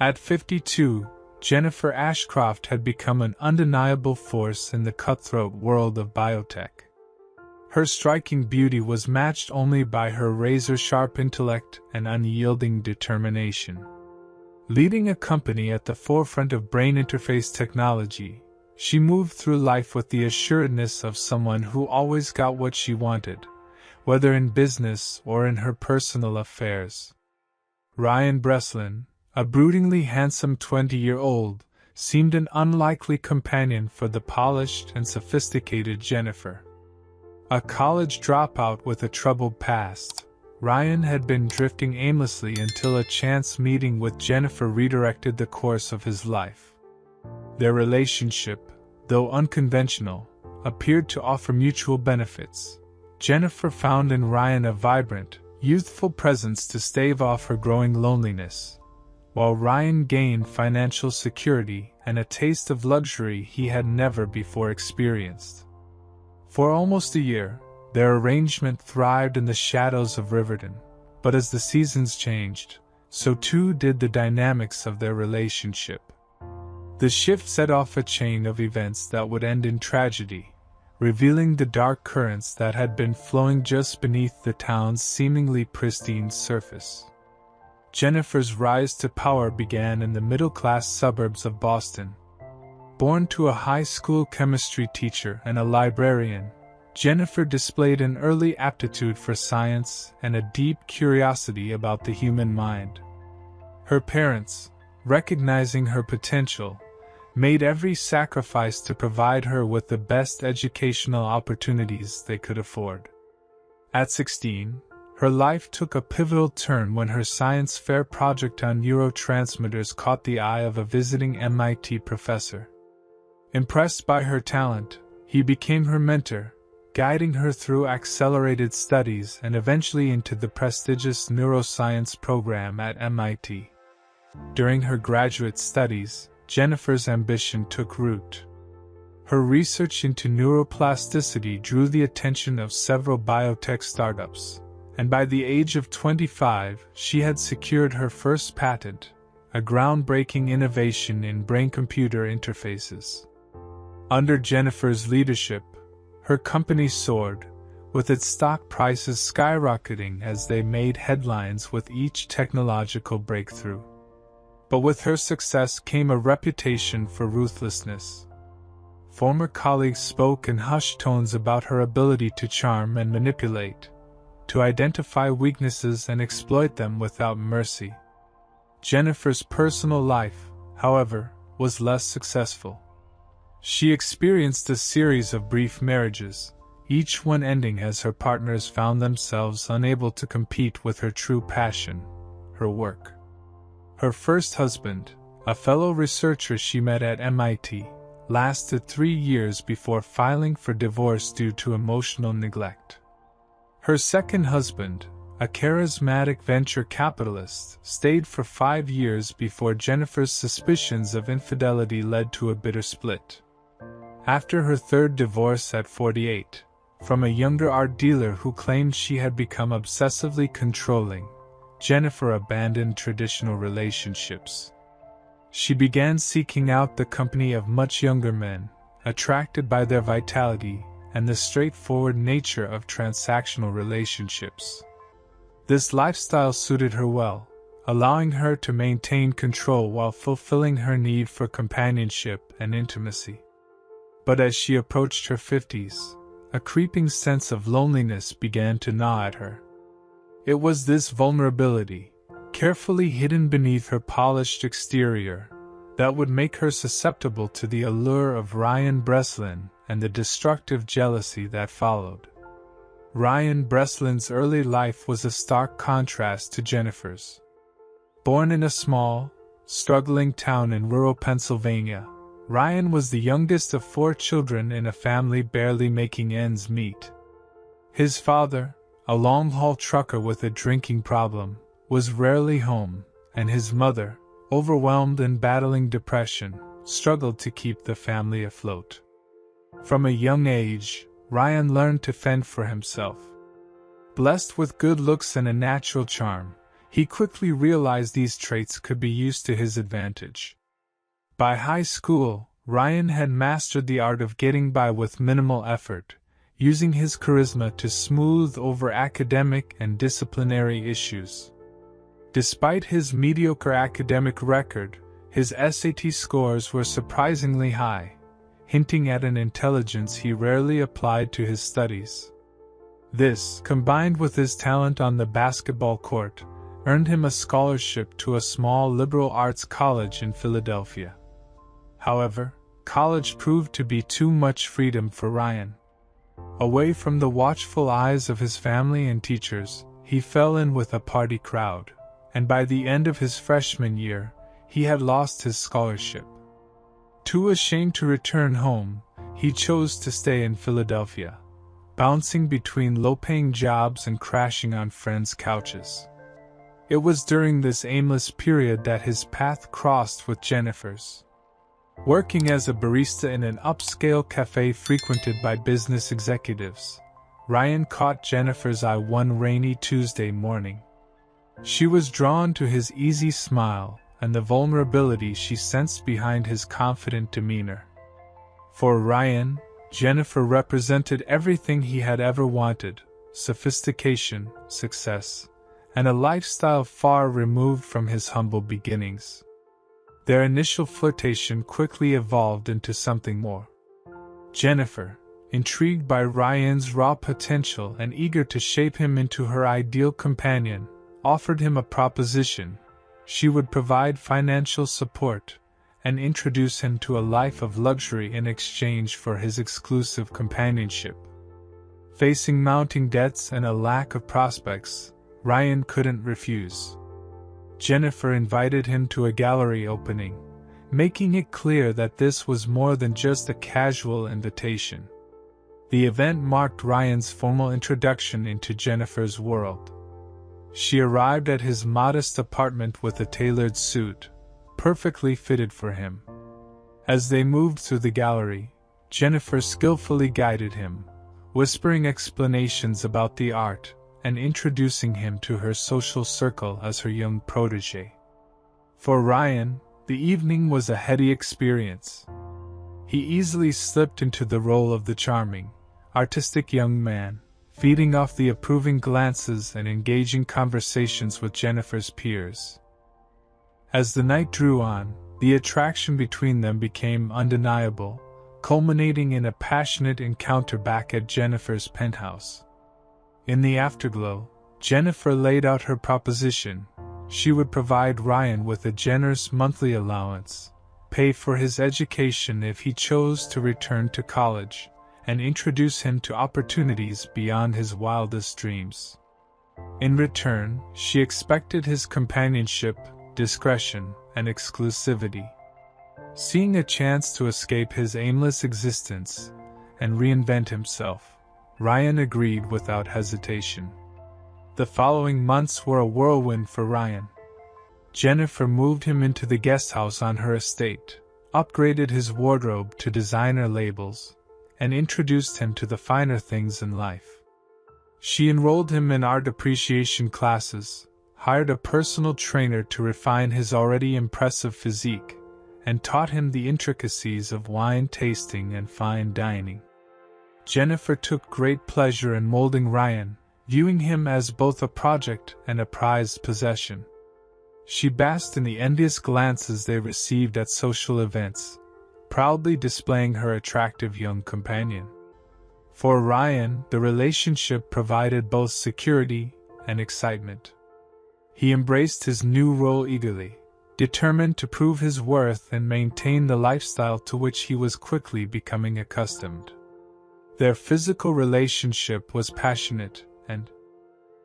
At 52, Jennifer Ashcroft had become an undeniable force in the cutthroat world of biotech. Her striking beauty was matched only by her razor-sharp intellect and unyielding determination. Leading a company at the forefront of brain interface technology, she moved through life with the assuredness of someone who always got what she wanted, whether in business or in her personal affairs. Ryan Breslin, a broodingly handsome 20-year-old, seemed an unlikely companion for the polished and sophisticated Jennifer. A college dropout with a troubled past, Ryan had been drifting aimlessly until a chance meeting with Jennifer redirected the course of his life. Their relationship, though unconventional, appeared to offer mutual benefits. Jennifer found in Ryan a vibrant, youthful presence to stave off her growing loneliness, while Ryan gained financial security and a taste of luxury he had never before experienced. For almost a year, their arrangement thrived in the shadows of Riverton, but as the seasons changed, so too did the dynamics of their relationship. The shift set off a chain of events that would end in tragedy, revealing the dark currents that had been flowing just beneath the town's seemingly pristine surface. Jennifer's rise to power began in the middle-class suburbs of Boston. Born to a high school chemistry teacher and a librarian, Jennifer displayed an early aptitude for science and a deep curiosity about the human mind. Her parents, recognizing her potential, made every sacrifice to provide her with the best educational opportunities they could afford. At 16, her life took a pivotal turn when her science fair project on neurotransmitters caught the eye of a visiting MIT professor. Impressed by her talent, he became her mentor, guiding her through accelerated studies and eventually into the prestigious neuroscience program at MIT. During her graduate studies, Jennifer's ambition took root. Her research into neuroplasticity drew the attention of several biotech startups, and by the age of 25, she had secured her first patent, a groundbreaking innovation in brain-computer interfaces. Under Jennifer's leadership, her company soared, with its stock prices skyrocketing as they made headlines with each technological breakthrough. But with her success came a reputation for ruthlessness. Former colleagues spoke in hushed tones about her ability to charm and manipulate, to identify weaknesses and exploit them without mercy. Jennifer's personal life, however, was less successful. She experienced a series of brief marriages, each one ending as her partners found themselves unable to compete with her true passion, her work. Her first husband, a fellow researcher she met at MIT, lasted 3 years before filing for divorce due to emotional neglect. Her second husband, a charismatic venture capitalist, stayed for 5 years before Jennifer's suspicions of infidelity led to a bitter split. After her third divorce at 48, from a younger art dealer who claimed she had become obsessively controlling, Jennifer abandoned traditional relationships. She began seeking out the company of much younger men, attracted by their vitality and the straightforward nature of transactional relationships. This lifestyle suited her well, allowing her to maintain control while fulfilling her need for companionship and intimacy. But as she approached her 50s, a creeping sense of loneliness began to gnaw at her. It was this vulnerability, carefully hidden beneath her polished exterior, that would make her susceptible to the allure of Ryan Breslin and the destructive jealousy that followed. Ryan Breslin's early life was a stark contrast to Jennifer's. Born in a small, struggling town in rural Pennsylvania, Ryan was the youngest of 4 children in a family barely making ends meet. His father, a long-haul trucker with a drinking problem, was rarely home, and his mother, overwhelmed and battling depression, struggled to keep the family afloat. From a young age, Ryan learned to fend for himself. Blessed with good looks and a natural charm, He quickly realized these traits could be used to his advantage. By high school, Ryan had mastered the art of getting by with minimal effort, using his charisma to smooth over academic and disciplinary issues. Despite his mediocre academic record, his SAT scores were surprisingly high, hinting at an intelligence he rarely applied to his studies. This, combined with his talent on the basketball court, earned him a scholarship to a small liberal arts college in Philadelphia. However, college proved to be too much freedom for Ryan. Away from the watchful eyes of his family and teachers, he fell in with a party crowd, and by the end of his freshman year, he had lost his scholarship. Too ashamed to return home, he chose to stay in Philadelphia, bouncing between low-paying jobs and crashing on friends' couches. It was during this aimless period that his path crossed with Jennifer's. Working as a barista in an upscale cafe frequented by business executives, Ryan caught Jennifer's eye one rainy Tuesday morning. She was drawn to his easy smile and the vulnerability she sensed behind his confident demeanor. For Ryan, Jennifer represented everything he had ever wanted: sophistication, success, and a lifestyle far removed from his humble beginnings. Their initial flirtation quickly evolved into something more. Jennifer, intrigued by Ryan's raw potential and eager to shape him into her ideal companion, offered him a proposition. She would provide financial support and introduce him to a life of luxury in exchange for his exclusive companionship. Facing mounting debts and a lack of prospects, Ryan couldn't refuse. Jennifer invited him to a gallery opening, making it clear that this was more than just a casual invitation. The event marked Ryan's formal introduction into Jennifer's world. She arrived at his modest apartment with a tailored suit, perfectly fitted for him. As they moved through the gallery, Jennifer skillfully guided him, whispering explanations about the art and introducing him to her social circle as her young protégé. For Ryan, the evening was a heady experience. He easily slipped into the role of the charming, artistic young man, feeding off the approving glances and engaging conversations with Jennifer's peers. As the night drew on, the attraction between them became undeniable, culminating in a passionate encounter back at Jennifer's penthouse. In the afterglow, Jennifer laid out her proposition. She would provide Ryan with a generous monthly allowance, pay for his education if he chose to return to college, and introduce him to opportunities beyond his wildest dreams. In return, she expected his companionship, discretion, and exclusivity. Seeing a chance to escape his aimless existence and reinvent himself, Ryan agreed without hesitation. The following months were a whirlwind for Ryan. Jennifer moved him into the guesthouse on her estate, upgraded his wardrobe to designer labels, and introduced him to the finer things in life. She enrolled him in art appreciation classes, hired a personal trainer to refine his already impressive physique, and taught him the intricacies of wine tasting and fine dining. Jennifer took great pleasure in molding Ryan, viewing him as both a project and a prized possession. She basked in the envious glances they received at social events, proudly displaying her attractive young companion. For Ryan, the relationship provided both security and excitement. He embraced his new role eagerly, determined to prove his worth and maintain the lifestyle to which he was quickly becoming accustomed. Their physical relationship was passionate, and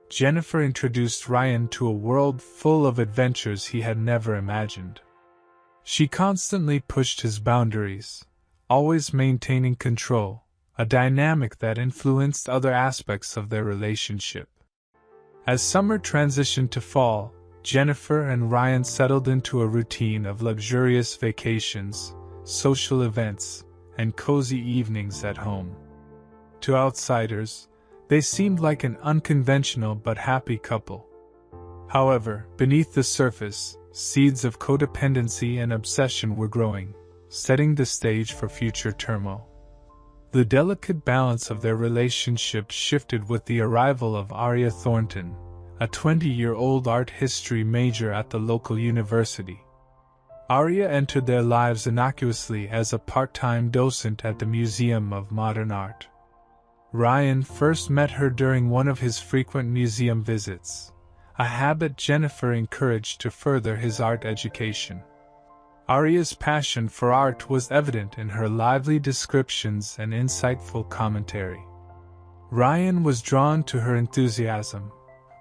Jennifer introduced Ryan to a world full of adventures he had never imagined. She constantly pushed his boundaries, always maintaining control, a dynamic that influenced other aspects of their relationship. As summer transitioned to fall, Jennifer and Ryan settled into a routine of luxurious vacations, social events, and cozy evenings at home. To outsiders, they seemed like an unconventional but happy couple. However, beneath the surface, seeds of codependency and obsession were growing, setting the stage for future turmoil. The delicate balance of their relationship shifted with the arrival of Aria Thornton, a 20-year-old art history major at the local university. Aria entered their lives innocuously as a part-time docent at the Museum of Modern Art. Ryan first met her during one of his frequent museum visits, a habit Jennifer encouraged to further his art education. Aria's passion for art was evident in her lively descriptions and insightful commentary. Ryan was drawn to her enthusiasm,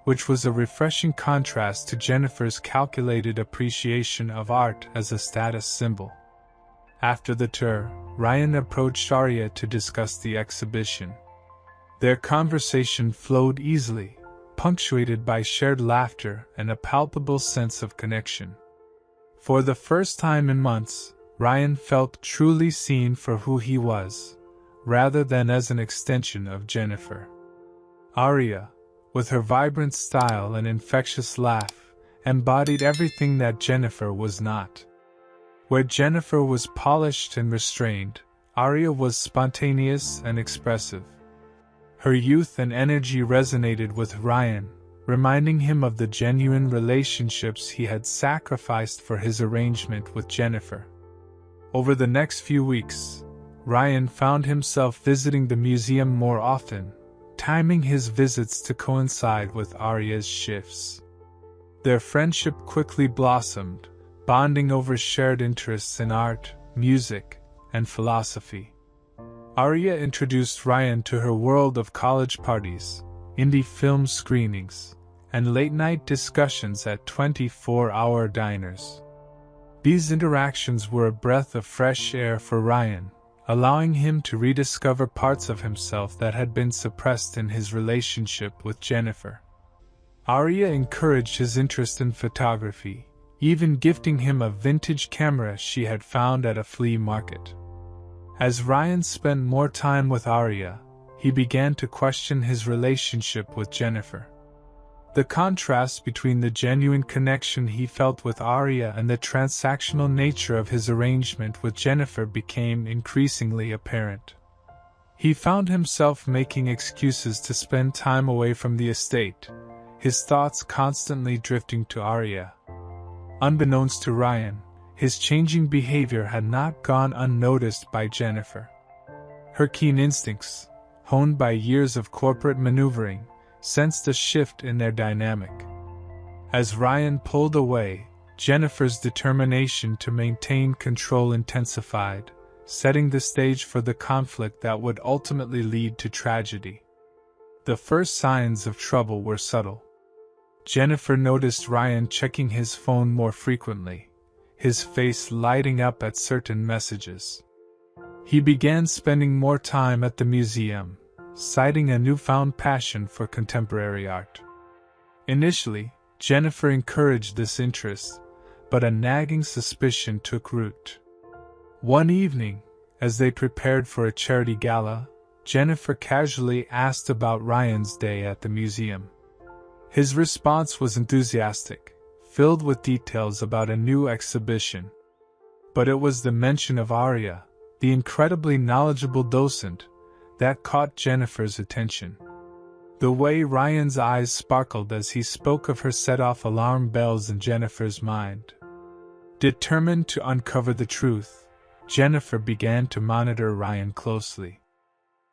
which was a refreshing contrast to Jennifer's calculated appreciation of art as a status symbol. After the tour, Ryan approached Aria to discuss the exhibition. Their conversation flowed easily, punctuated by shared laughter and a palpable sense of connection. For the first time in months, Ryan felt truly seen for who he was, rather than as an extension of Jennifer. Aria, with her vibrant style and infectious laugh, embodied everything that Jennifer was not. Where Jennifer was polished and restrained, Aria was spontaneous and expressive. Her youth and energy resonated with Ryan, reminding him of the genuine relationships he had sacrificed for his arrangement with Jennifer. Over the next few weeks, Ryan found himself visiting the museum more often, timing his visits to coincide with Aria's shifts. Their friendship quickly blossomed, bonding over shared interests in art, music, and philosophy. Aria introduced Ryan to her world of college parties, indie film screenings, and late-night discussions at 24-hour diners. These interactions were a breath of fresh air for Ryan, allowing him to rediscover parts of himself that had been suppressed in his relationship with Jennifer. Aria encouraged his interest in photography, even gifting him a vintage camera she had found at a flea market. As Ryan spent more time with Aria, he began to question his relationship with Jennifer. The contrast between the genuine connection he felt with Aria and the transactional nature of his arrangement with Jennifer became increasingly apparent. He found himself making excuses to spend time away from the estate, his thoughts constantly drifting to Aria. Unbeknownst to Ryan, his changing behavior had not gone unnoticed by Jennifer. Her keen instincts, honed by years of corporate maneuvering, sensed a shift in their dynamic. As Ryan pulled away, Jennifer's determination to maintain control intensified, setting the stage for the conflict that would ultimately lead to tragedy. The first signs of trouble were subtle. Jennifer noticed Ryan checking his phone more frequently, his face lighting up at certain messages. He began spending more time at the museum, citing a newfound passion for contemporary art. Initially, Jennifer encouraged this interest, but a nagging suspicion took root. One evening, as they prepared for a charity gala, Jennifer casually asked about Ryan's day at the museum. His response was enthusiastic, filled with details about a new exhibition. But it was the mention of Aria, the incredibly knowledgeable docent, that caught Jennifer's attention. The way Ryan's eyes sparkled as he spoke of her set off alarm bells in Jennifer's mind. Determined to uncover the truth, Jennifer began to monitor Ryan closely.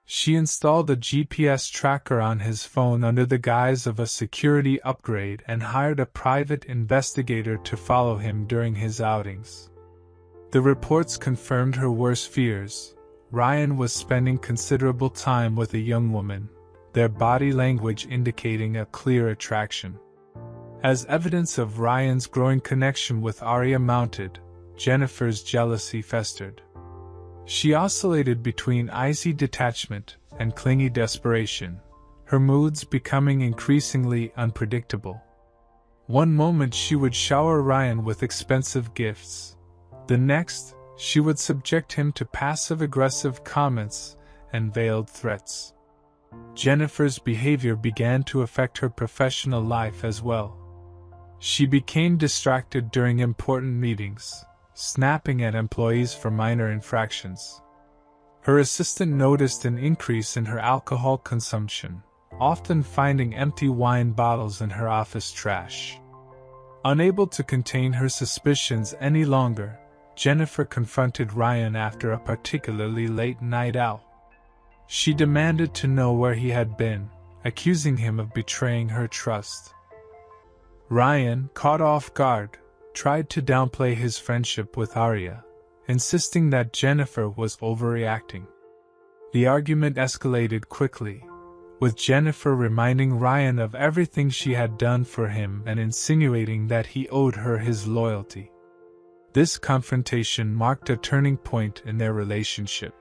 She installed a GPS tracker on his phone under the guise of a security upgrade and hired a private investigator to follow him during his outings. The reports confirmed her worst fears. Ryan was spending considerable time with a young woman, their body language indicating a clear attraction. As evidence of Ryan's growing connection with Aria mounted, Jennifer's jealousy festered. She oscillated between icy detachment and clingy desperation, her moods becoming increasingly unpredictable. One moment she would shower Ryan with expensive gifts. The next, she would subject him to passive-aggressive comments and veiled threats. Jennifer's behavior began to affect her professional life as well. She became distracted during important meetings, snapping at employees for minor infractions. Her assistant noticed an increase in her alcohol consumption, often finding empty wine bottles in her office trash. Unable to contain her suspicions any longer, Jennifer confronted Ryan after a particularly late night out. She demanded to know where he had been, accusing him of betraying her trust. Ryan, caught off guard, tried to downplay his friendship with Arya, insisting that Jennifer was overreacting. The argument escalated quickly, with Jennifer reminding Ryan of everything she had done for him and insinuating that he owed her his loyalty. This confrontation marked a turning point in their relationship.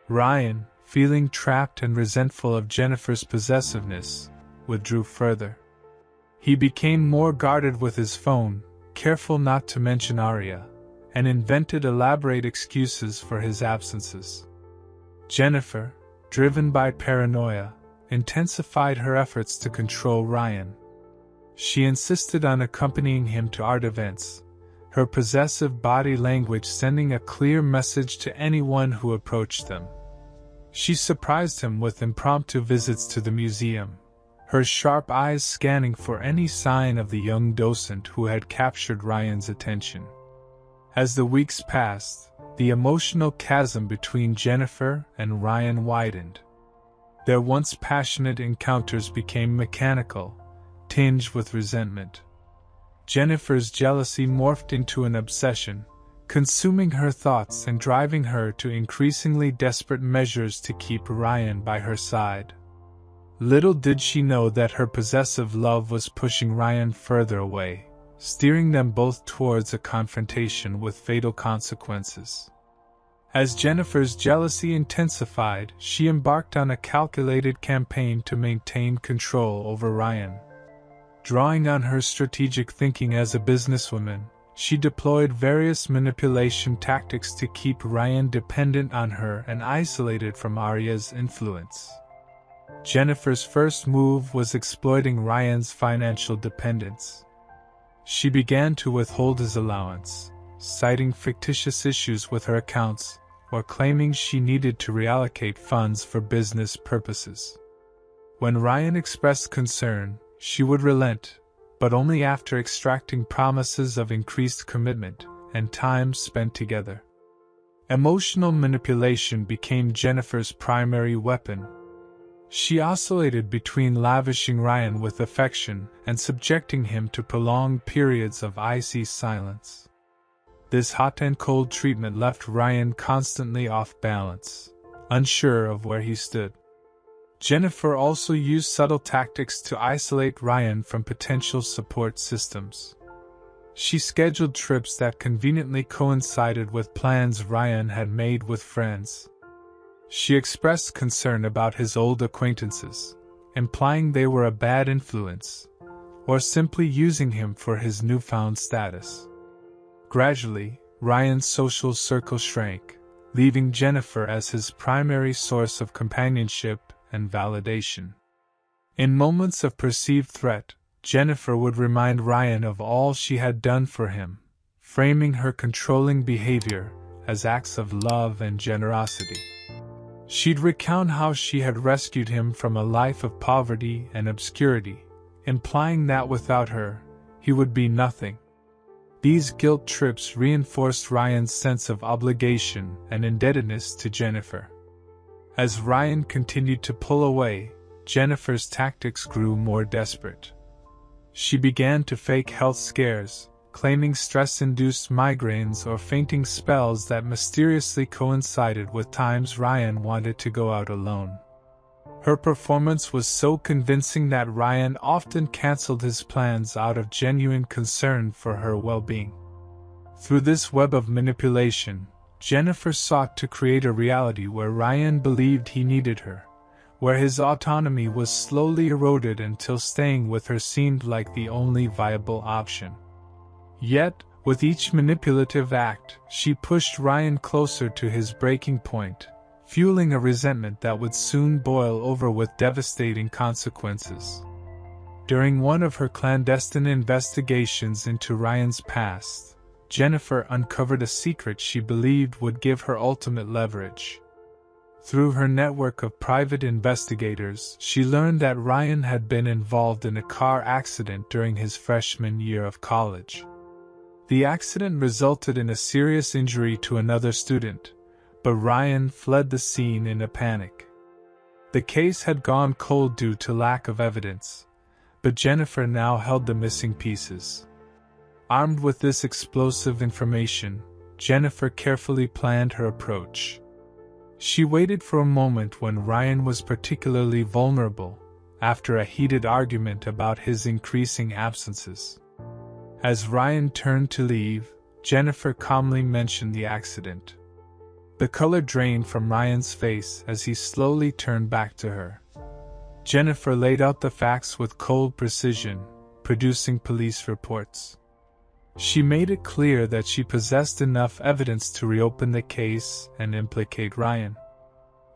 Ryan, feeling trapped and resentful of Jennifer's possessiveness, withdrew further. He became more guarded with his phone, careful not to mention Arya, and invented elaborate excuses for his absences. Jennifer, driven by paranoia, intensified her efforts to control Ryan. She insisted on accompanying him to art events, her possessive body language sending a clear message to anyone who approached them. She surprised him with impromptu visits to the museum, her sharp eyes scanning for any sign of the young docent who had captured Ryan's attention. As the weeks passed, the emotional chasm between Jennifer and Ryan widened. Their once passionate encounters became mechanical, tinged with resentment. Jennifer's jealousy morphed into an obsession, consuming her thoughts and driving her to increasingly desperate measures to keep Ryan by her side. Little did she know that her possessive love was pushing Ryan further away, steering them both towards a confrontation with fatal consequences. As Jennifer's jealousy intensified, she embarked on a calculated campaign to maintain control over Ryan. Drawing on her strategic thinking as a businesswoman, she deployed various manipulation tactics to keep Ryan dependent on her and isolated from Arya's influence. Jennifer's first move was exploiting Ryan's financial dependence. She began to withhold his allowance, citing fictitious issues with her accounts, or claiming she needed to reallocate funds for business purposes. When Ryan expressed concern, she would relent, but only after extracting promises of increased commitment and time spent together. Emotional manipulation became Jennifer's primary weapon. She oscillated between lavishing Ryan with affection and subjecting him to prolonged periods of icy silence. This hot and cold treatment left Ryan constantly off balance, unsure of where he stood. Jennifer also used subtle tactics to isolate Ryan from potential support systems. She scheduled trips that conveniently coincided with plans Ryan had made with friends. She expressed concern about his old acquaintances, implying they were a bad influence, or simply using him for his newfound status. Gradually, Ryan's social circle shrank, leaving Jennifer as his primary source of companionship and validation. In moments of perceived threat, Jennifer would remind Ryan of all she had done for him, framing her controlling behavior as acts of love and generosity. She'd recount how she had rescued him from a life of poverty and obscurity, implying that without her, he would be nothing. These guilt trips reinforced Ryan's sense of obligation and indebtedness to Jennifer. As Ryan continued to pull away, Jennifer's tactics grew more desperate. She began to fake health scares, claiming stress-induced migraines or fainting spells that mysteriously coincided with times Ryan wanted to go out alone. Her performance was so convincing that Ryan often canceled his plans out of genuine concern for her well-being. Through this web of manipulation, Jennifer sought to create a reality where Ryan believed he needed her, where his autonomy was slowly eroded until staying with her seemed like the only viable option. Yet, with each manipulative act, she pushed Ryan closer to his breaking point, fueling a resentment that would soon boil over with devastating consequences. During one of her clandestine investigations into Ryan's past, Jennifer uncovered a secret she believed would give her ultimate leverage. Through her network of private investigators, she learned that Ryan had been involved in a car accident during his freshman year of college. The accident resulted in a serious injury to another student, but Ryan fled the scene in a panic. The case had gone cold due to lack of evidence, but Jennifer now held the missing pieces. Armed with this explosive information, Jennifer carefully planned her approach. She waited for a moment when Ryan was particularly vulnerable, after a heated argument about his increasing absences. As Ryan turned to leave, Jennifer calmly mentioned the accident. The color drained from Ryan's face as he slowly turned back to her. Jennifer laid out the facts with cold precision, producing police reports. She made it clear that she possessed enough evidence to reopen the case and implicate Ryan.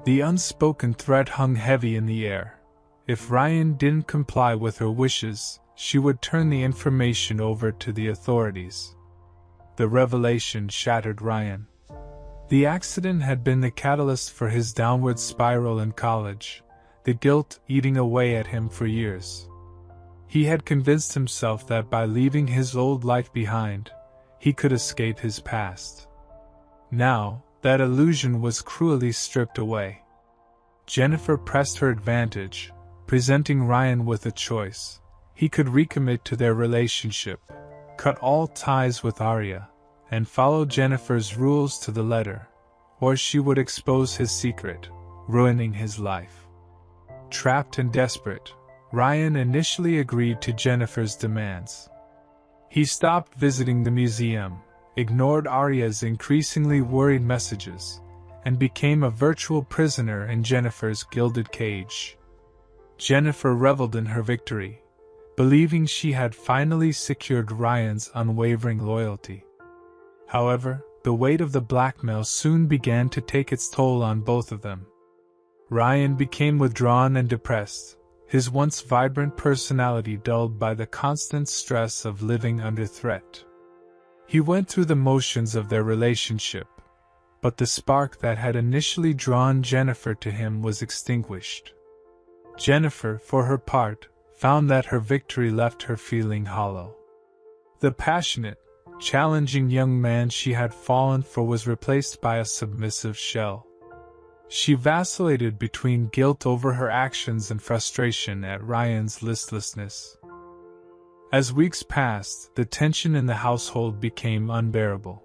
The unspoken threat hung heavy in the air. If Ryan didn't comply with her wishes, she would turn the information over to the authorities. The revelation shattered Ryan. The accident had been the catalyst for his downward spiral in college, the guilt eating away at him for years. He had convinced himself that by leaving his old life behind, he could escape his past. Now, that illusion was cruelly stripped away. Jennifer pressed her advantage, presenting Ryan with a choice. He could recommit to their relationship, cut all ties with Arya, and follow Jennifer's rules to the letter, or she would expose his secret, ruining his life. Trapped and desperate, Ryan initially agreed to Jennifer's demands. He stopped visiting the museum, ignored Arya's increasingly worried messages, and became a virtual prisoner in Jennifer's gilded cage. Jennifer reveled in her victory, believing she had finally secured Ryan's unwavering loyalty. However, the weight of the blackmail soon began to take its toll on both of them. Ryan became withdrawn and depressed, his once vibrant personality dulled by the constant stress of living under threat. He went through the motions of their relationship, but the spark that had initially drawn Jennifer to him was extinguished. Jennifer, for her part, found that her victory left her feeling hollow. The passionate, challenging young man she had fallen for was replaced by a submissive shell. She vacillated between guilt over her actions and frustration at Ryan's listlessness. As weeks passed, the tension in the household became unbearable.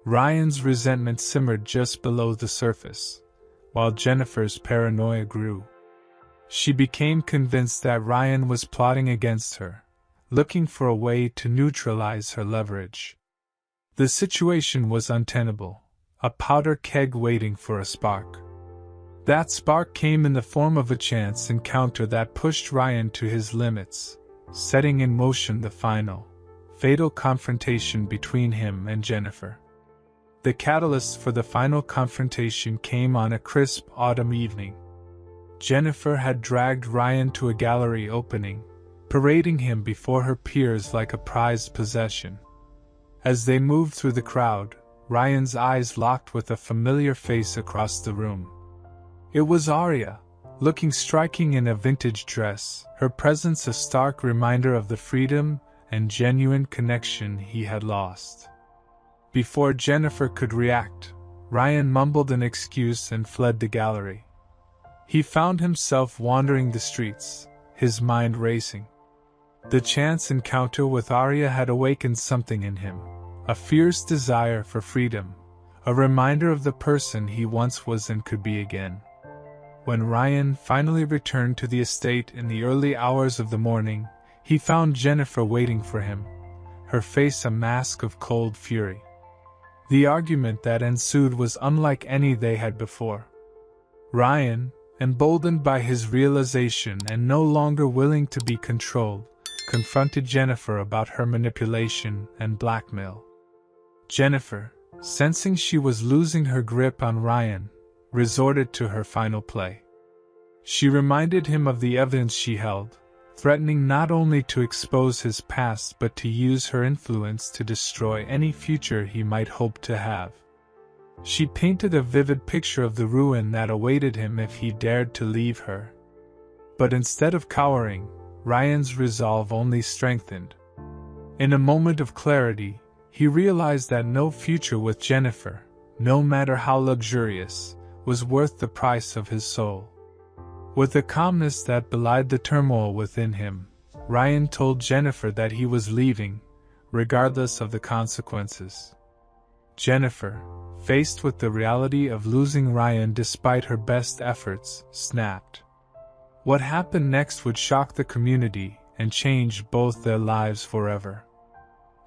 Ryan's resentment simmered just below the surface, while Jennifer's paranoia grew. She became convinced that Ryan was plotting against her, looking for a way to neutralize her leverage. The situation was untenable, a powder keg waiting for a spark. That spark came in the form of a chance encounter that pushed Ryan to his limits, setting in motion the final, fatal confrontation between him and Jennifer. The catalyst for the final confrontation came on a crisp autumn evening. Jennifer had dragged Ryan to a gallery opening, parading him before her peers like a prized possession. As they moved through the crowd, Ryan's eyes locked with a familiar face across the room. It was Arya, looking striking in a vintage dress, her presence a stark reminder of the freedom and genuine connection he had lost. Before Jennifer could react, Ryan mumbled an excuse and fled the gallery. He found himself wandering the streets, his mind racing. The chance encounter with Arya had awakened something in him, a fierce desire for freedom, a reminder of the person he once was and could be again. When Ryan finally returned to the estate in the early hours of the morning, he found Jennifer waiting for him, her face a mask of cold fury. The argument that ensued was unlike any they had before. Ryan, emboldened by his realization and no longer willing to be controlled, confronted Jennifer about her manipulation and blackmail. Jennifer, sensing she was losing her grip on Ryan, resorted to her final play. She reminded him of the evidence she held, threatening not only to expose his past but to use her influence to destroy any future he might hope to have. She painted a vivid picture of the ruin that awaited him if he dared to leave her. But instead of cowering, Ryan's resolve only strengthened. In a moment of clarity, he realized that no future with Jennifer, no matter how luxurious, was worth the price of his soul. With a calmness that belied the turmoil within him, Ryan told Jennifer that he was leaving, regardless of the consequences. Jennifer, faced with the reality of losing Ryan despite her best efforts, snapped. What happened next would shock the community and change both their lives forever.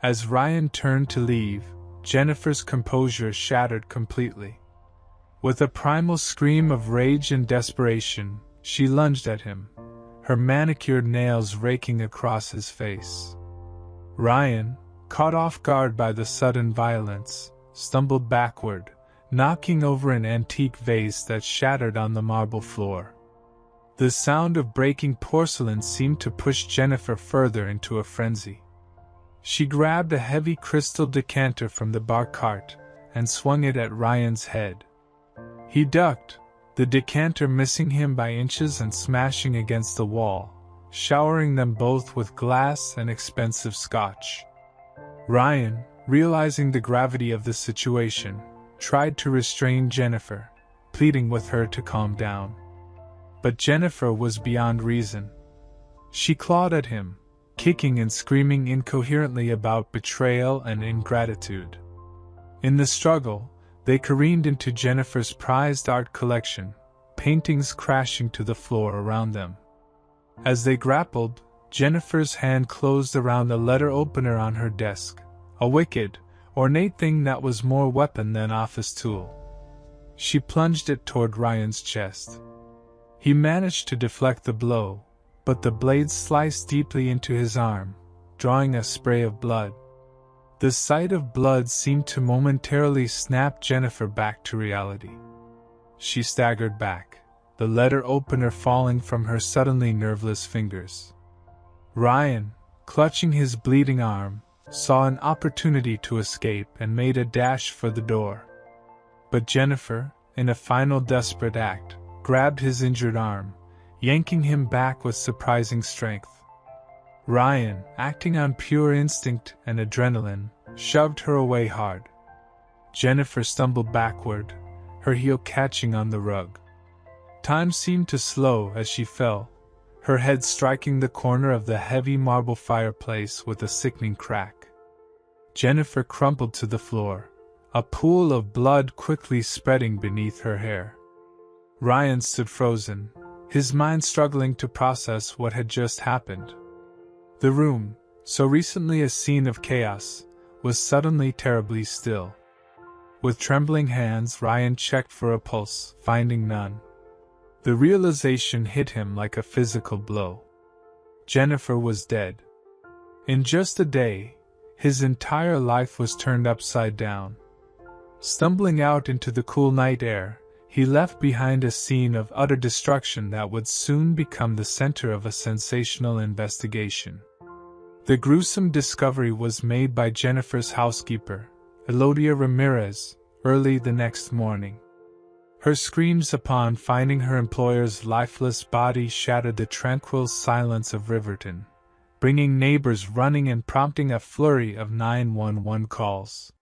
As Ryan turned to leave, Jennifer's composure shattered completely. With a primal scream of rage and desperation, she lunged at him, her manicured nails raking across his face. Ryan, caught off guard by the sudden violence, stumbled backward, knocking over an antique vase that shattered on the marble floor. The sound of breaking porcelain seemed to push Jennifer further into a frenzy. She grabbed a heavy crystal decanter from the bar cart and swung it at Ryan's head. He ducked, the decanter missing him by inches and smashing against the wall, showering them both with glass and expensive scotch. Ryan, realizing the gravity of the situation, tried to restrain Jennifer, pleading with her to calm down. But Jennifer was beyond reason. She clawed at him, kicking and screaming incoherently about betrayal and ingratitude. In the struggle, they careened into Jennifer's prized art collection, paintings crashing to the floor around them. As they grappled, Jennifer's hand closed around the letter opener on her desk, a wicked, ornate thing that was more weapon than office tool. She plunged it toward Ryan's chest. He managed to deflect the blow, but the blade sliced deeply into his arm, drawing a spray of blood. The sight of blood seemed to momentarily snap Jennifer back to reality. She staggered back, the letter opener falling from her suddenly nerveless fingers. Ryan, clutching his bleeding arm, saw an opportunity to escape and made a dash for the door. But Jennifer, in a final desperate act, grabbed his injured arm, yanking him back with surprising strength. Ryan, acting on pure instinct and adrenaline, shoved her away hard. Jennifer stumbled backward, her heel catching on the rug. Time seemed to slow as she fell, her head striking the corner of the heavy marble fireplace with a sickening crack. Jennifer crumpled to the floor, a pool of blood quickly spreading beneath her hair. Ryan stood frozen, his mind struggling to process what had just happened. The room, so recently a scene of chaos, was suddenly terribly still. With trembling hands, Ryan checked for a pulse, finding none. The realization hit him like a physical blow. Jennifer was dead. In just a day, his entire life was turned upside down. Stumbling out into the cool night air, he left behind a scene of utter destruction that would soon become the center of a sensational investigation. The gruesome discovery was made by Jennifer's housekeeper, Elodia Ramirez, early the next morning. Her screams upon finding her employer's lifeless body shattered the tranquil silence of Riverton, bringing neighbors running and prompting a flurry of 911 calls.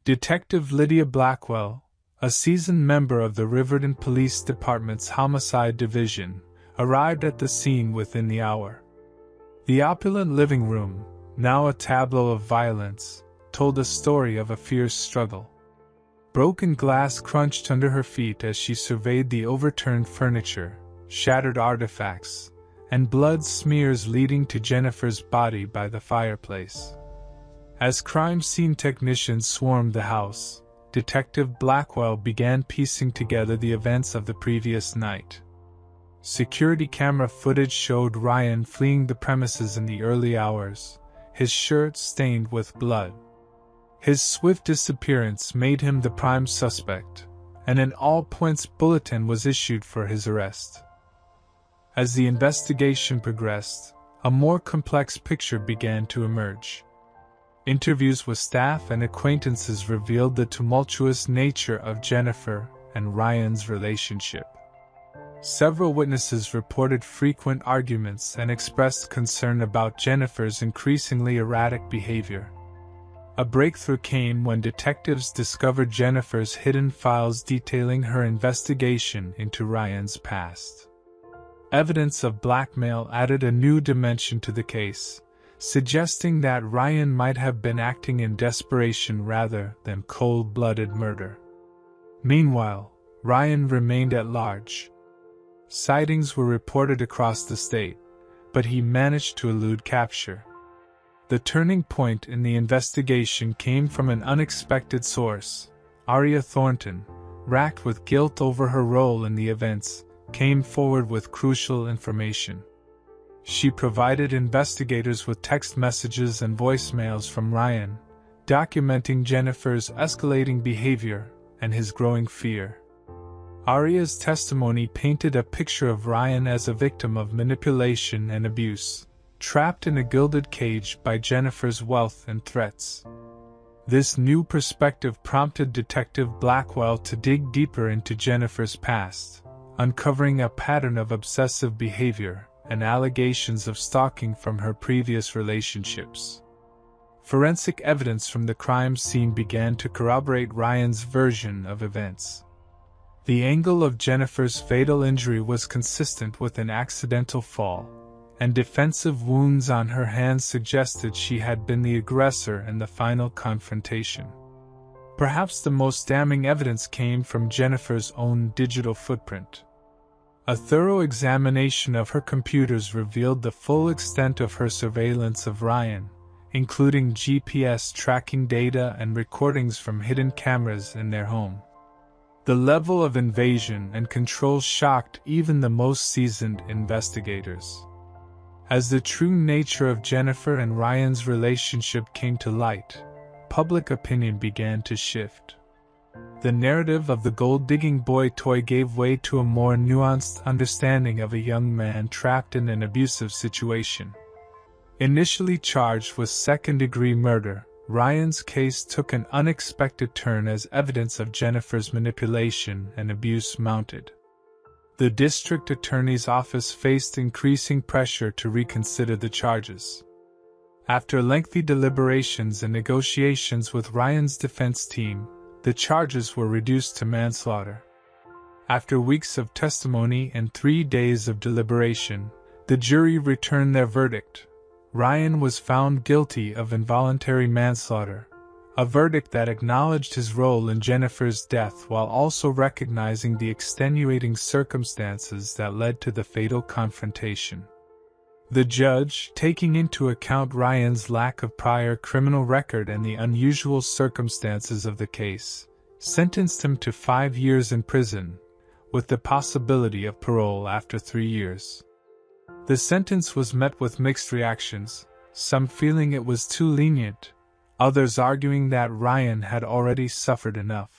Detective Lydia Blackwell, a seasoned member of the Riverton Police Department's Homicide Division, arrived at the scene within the hour. The opulent living room, now a tableau of violence, told a story of a fierce struggle. Broken glass crunched under her feet as she surveyed the overturned furniture, shattered artifacts, and blood smears leading to Jennifer's body by the fireplace. As crime scene technicians swarmed the house, Detective Blackwell began piecing together the events of the previous night. Security camera footage showed Ryan fleeing the premises in the early hours, his shirt stained with blood. His swift disappearance made him the prime suspect, and an all-points bulletin was issued for his arrest. As the investigation progressed, a more complex picture began to emerge. Interviews with staff and acquaintances revealed the tumultuous nature of Jennifer and Ryan's relationship. Several witnesses reported frequent arguments and expressed concern about Jennifer's increasingly erratic behavior. A breakthrough came when detectives discovered Jennifer's hidden files detailing her investigation into Ryan's past. Evidence of blackmail added a new dimension to the case, suggesting that Ryan might have been acting in desperation rather than cold-blooded murder. Meanwhile, Ryan remained at large. Sightings were reported across the state, but he managed to elude capture. The turning point in the investigation came from an unexpected source. Aria Thornton, racked with guilt over her role in the events, came forward with crucial information. She provided investigators with text messages and voicemails from Ryan, documenting Jennifer's escalating behavior and his growing fear. Aria's testimony painted a picture of Ryan as a victim of manipulation and abuse, trapped in a gilded cage by Jennifer's wealth and threats. This new perspective prompted Detective Blackwell to dig deeper into Jennifer's past, uncovering a pattern of obsessive behavior and allegations of stalking from her previous relationships. Forensic evidence from the crime scene began to corroborate Ryan's version of events. The angle of Jennifer's fatal injury was consistent with an accidental fall, and defensive wounds on her hands suggested she had been the aggressor in the final confrontation. Perhaps the most damning evidence came from Jennifer's own digital footprint. A thorough examination of her computers revealed the full extent of her surveillance of Ryan, including GPS tracking data and recordings from hidden cameras in their home. The level of invasion and control shocked even the most seasoned investigators. As the true nature of Jennifer and Ryan's relationship came to light, public opinion began to shift. The narrative of the gold-digging boy toy gave way to a more nuanced understanding of a young man trapped in an abusive situation. Initially charged with second-degree murder, Ryan's case took an unexpected turn as evidence of Jennifer's manipulation and abuse mounted. The district attorney's office faced increasing pressure to reconsider the charges. After lengthy deliberations and negotiations with Ryan's defense team, the charges were reduced to manslaughter. After weeks of testimony and 3 days of deliberation, the jury returned their verdict. Ryan was found guilty of involuntary manslaughter, a verdict that acknowledged his role in Jennifer's death while also recognizing the extenuating circumstances that led to the fatal confrontation. The judge, taking into account Ryan's lack of prior criminal record and the unusual circumstances of the case, sentenced him to 5 years in prison, with the possibility of parole after 3 years. The sentence was met with mixed reactions, some feeling it was too lenient, others arguing that Ryan had already suffered enough.